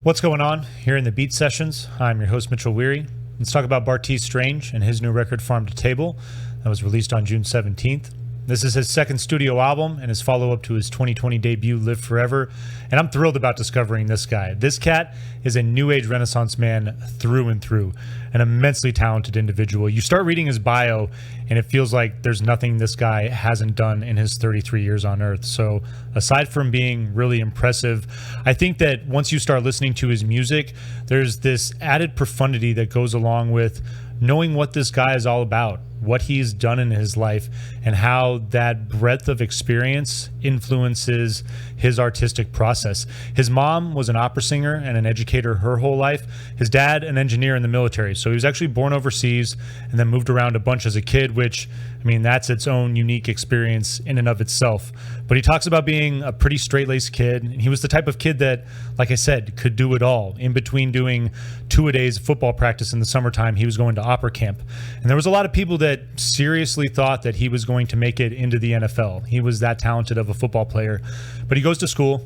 What's going on here in the Beat Sessions? I'm your host, Mitchell Weary. Let's talk about Bartees Strange and his new record, Farm to Table, that was released on June 17th. This is his second studio album and his follow-up to his 2020 debut, Live Forever, and I'm thrilled about discovering this guy. This cat is a new age Renaissance man through and through, an immensely talented individual. You start reading his bio, and it feels like there's nothing this guy hasn't done in his 33 years on Earth. So aside from being really impressive, I think that once you start listening to his music, there's this added profundity that goes along with knowing what this guy is all about, what he's done in his life, and how that breadth of experience influences his artistic process. His mom was an opera singer and an educator her whole life. His dad, an engineer in the military. So he was actually born overseas and then moved around a bunch as a kid, which, I mean, that's its own unique experience in and of itself. But he talks about being a pretty straight-laced kid, and he was the type of kid that, like I said, could do it all. In between doing 2-a-days of football practice in the summertime, he was going to opera camp. And there was a lot of people that seriously thought that he was going to make it into the NFL. He was that talented of a football player. But he goes to school,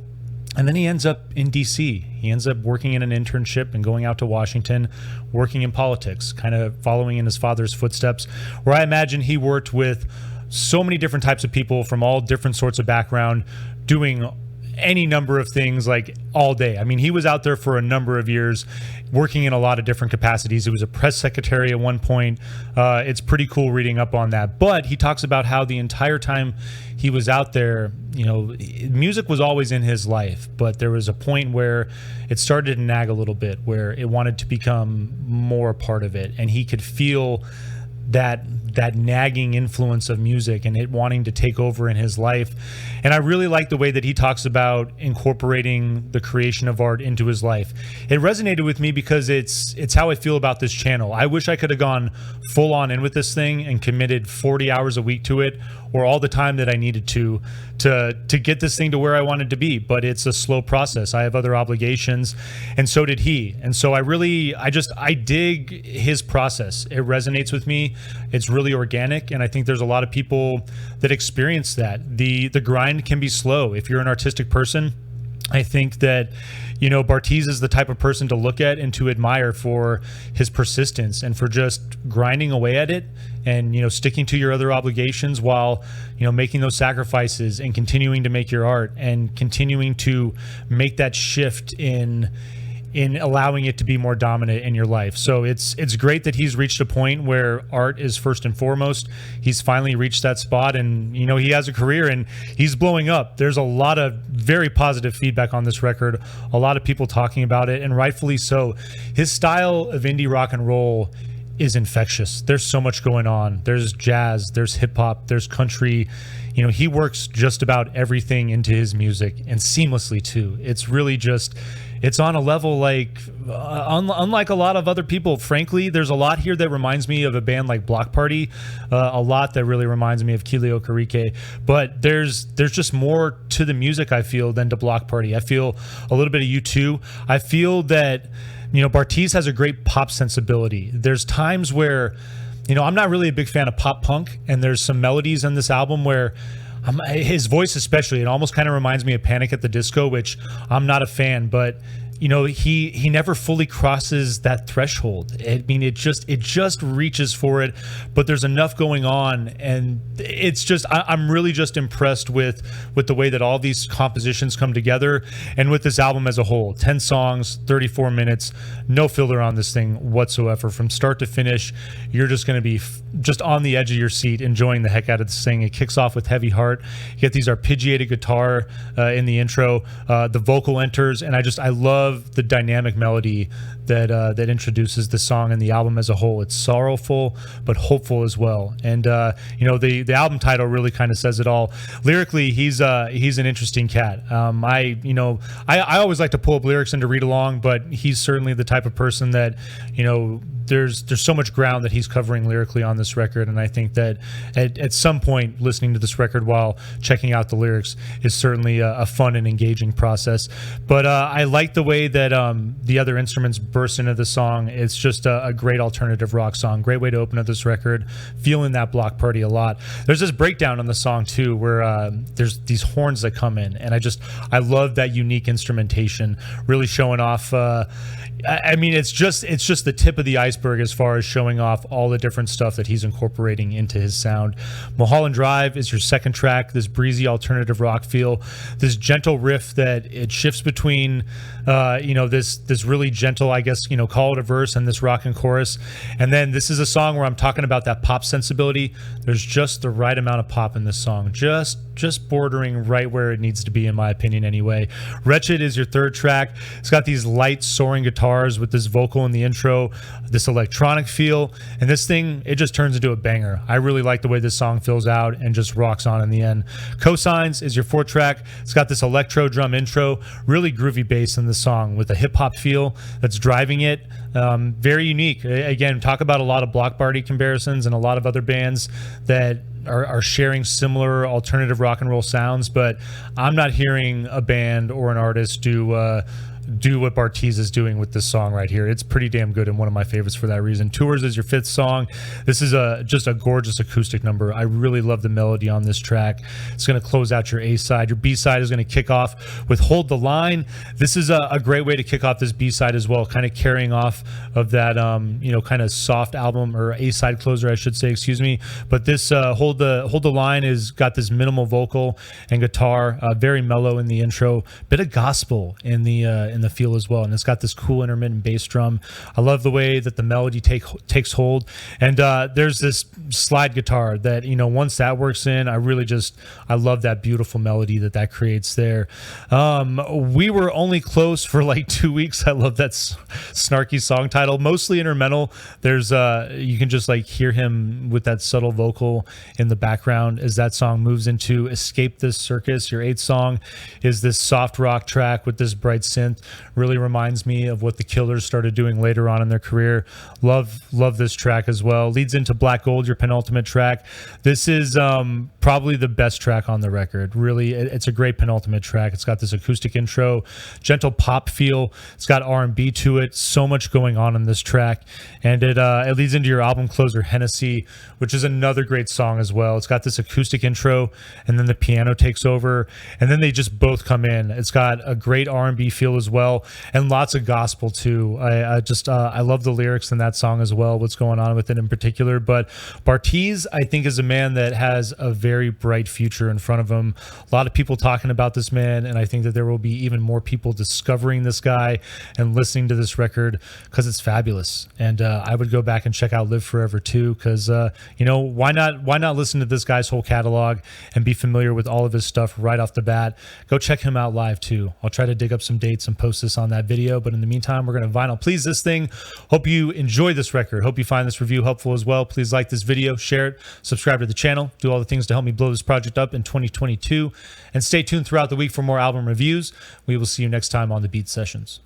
and then he ends up in D.C. He ends up working in an internship and going out to Washington, working in politics, kind of following in his father's footsteps, where I imagine he worked with so many different types of people from all different sorts of background, doing any number of things like all day. I mean, he was out there for a number of years working in a lot of different capacities. He was a press secretary at one point. It's pretty cool reading up on that. But he talks about how the entire time he was out there, you know, music was always in his life, but there was a point where it started to nag a little bit, where it wanted to become more a part of it. And he could feel that nagging influence of music and it wanting to take over in his life. And I really like the way that he talks about incorporating the creation of art into his life. It resonated with me because it's how I feel about this channel. I wish I could have gone full on in with this thing and committed 40 hours a week to it, or all the time that I needed to get this thing to where I wanted to be. But it's a slow process. I have other obligations, and so did he. And so I dig his process. It resonates with me. It's really organic, and I think there's a lot of people that experience that. The grind can be slow. If you're an artistic person, I think that, you know, Bartees is the type of person to look at and to admire for his persistence and for just grinding away at it and, you know, sticking to your other obligations while, you know, making those sacrifices and continuing to make your art and continuing to make that shift in allowing it to be more dominant in your life. So it's great that he's reached a point where art is first and foremost. He's finally reached that spot, and, you know, he has a career and he's blowing up. There's a lot of very positive feedback on this record, a lot of people talking about it, and rightfully so. His style of indie rock and roll is infectious. There's so much going on. There's jazz, there's hip hop, there's country. You know, he works just about everything into his music, and seamlessly too. It's really just, it's on a level like unlike a lot of other people. Frankly, there's a lot here that reminds me of a band like Block Party, a lot that really reminds me of Kili Okereke. But there's just more to the music, I feel, than to Block Party. I feel a little bit of U2. I feel that, you know, Bartees has a great pop sensibility. There's times where, you know, I'm not really a big fan of pop punk, and there's some melodies on this album where his voice especially, it almost kind of reminds me of Panic at the Disco, which I'm not a fan, but, you know, he never fully crosses that threshold. I mean, it just reaches for it, but there's enough going on, and it's just, I'm really just impressed with the way that all these compositions come together, and with this album as a whole. 10 songs, 34 minutes, no filler on this thing whatsoever. From start to finish, you're just going to be just on the edge of your seat, enjoying the heck out of this thing. It kicks off with Heavy Heart. You get these arpeggiated guitar in the intro. The vocal enters, and I love the dynamic melody that introduces the song and the album as a whole. It's sorrowful but hopeful as well. And you know, the album title really kind of says it all. Lyrically, he's an interesting cat. I always like to pull up lyrics and to read along, but he's certainly the type of person that, you know, there's so much ground that he's covering lyrically on this record, and I think that at some point listening to this record while checking out the lyrics is certainly a fun and engaging process. But I like the way way that the other instruments burst into the song. It's just a great alternative rock song. Great way to open up this record. Feeling that block party a lot. There's this breakdown on the song too, where there's these horns that come in, and I love that unique instrumentation, really showing off. I mean, it's just the tip of the iceberg as far as showing off all the different stuff that he's incorporating into his sound. Mulholland Drive is your second track. This breezy alternative rock feel, this gentle riff that it shifts between, this really gentle, I guess, call it a verse, and this rockin' chorus. And then this is a song where I'm talking about that pop sensibility. There's just the right amount of pop in this song, just bordering right where it needs to be, in my opinion anyway. Wretched is your third track. It's got these light soaring guitars with this vocal in the intro, this electronic feel, and this thing, it just turns into a banger. I really like the way this song fills out and just rocks on in the end. Cosines is your fourth track. It's got this electro drum intro, really groovy bass in the song with a hip-hop feel that's driving it. Very unique. Again, talk about a lot of block party comparisons and a lot of other bands that are sharing similar alternative rock and roll sounds, but I'm not hearing a band or an artist do what Bartees is doing with this song right here. It's pretty damn good and one of my favorites for that reason. Tours is your fifth song. This is just a gorgeous acoustic number. I really love the melody on this track. It's going to close out your A side. Your B side is going to kick off with Hold the Line. This is a great way to kick off this B side as well, kind of carrying off of that kind of soft album, or A side closer I should say, excuse me. But this Hold the Line is got this minimal vocal and guitar, very mellow in the intro, bit of gospel in the feel as well, and it's got this cool intermittent bass drum. I love the way that the melody takes hold, and there's this slide guitar that once that works in, I love that beautiful melody that creates there. We were only close for like 2 weeks. I love that snarky song title, mostly instrumental. There's you can just like hear him with that subtle vocal in the background as that song moves into Escape This Circus. Your eighth song is this soft rock track with this bright synth. Really reminds me of what the Killers started doing later on in their career. Love this track as well. Leads into Black Gold, your penultimate track. This is probably the best track on the record. Really, it's a great penultimate track. It's got this acoustic intro, gentle pop feel. It's got R&B to it. So much going on in this track, and it leads into your album closer, Hennessy, which is another great song as well. It's got this acoustic intro, and then the piano takes over, and then they just both come in. It's got a great R&B feel as well, and lots of gospel too. I love the lyrics in that song as well, what's going on with it in particular. But Bartees, I think, is a man that has a very bright future in front of him. A lot of people talking about this man, and I think that there will be even more people discovering this guy and listening to this record because it's fabulous. And I would go back and check out Live Forever too, because why not listen to this guy's whole catalog and be familiar with all of his stuff right off the bat. Go check him out live too. I'll try to dig up some dates and post this on that video, but in the meantime, we're going to vinyl please this thing. Hope you enjoy this record. Hope you find this review helpful as well. Please like this video, share it, subscribe to the channel, do all the things to help me blow this project up in 2022, and stay tuned throughout the week for more album reviews. We will see you next time on the Beat Sessions.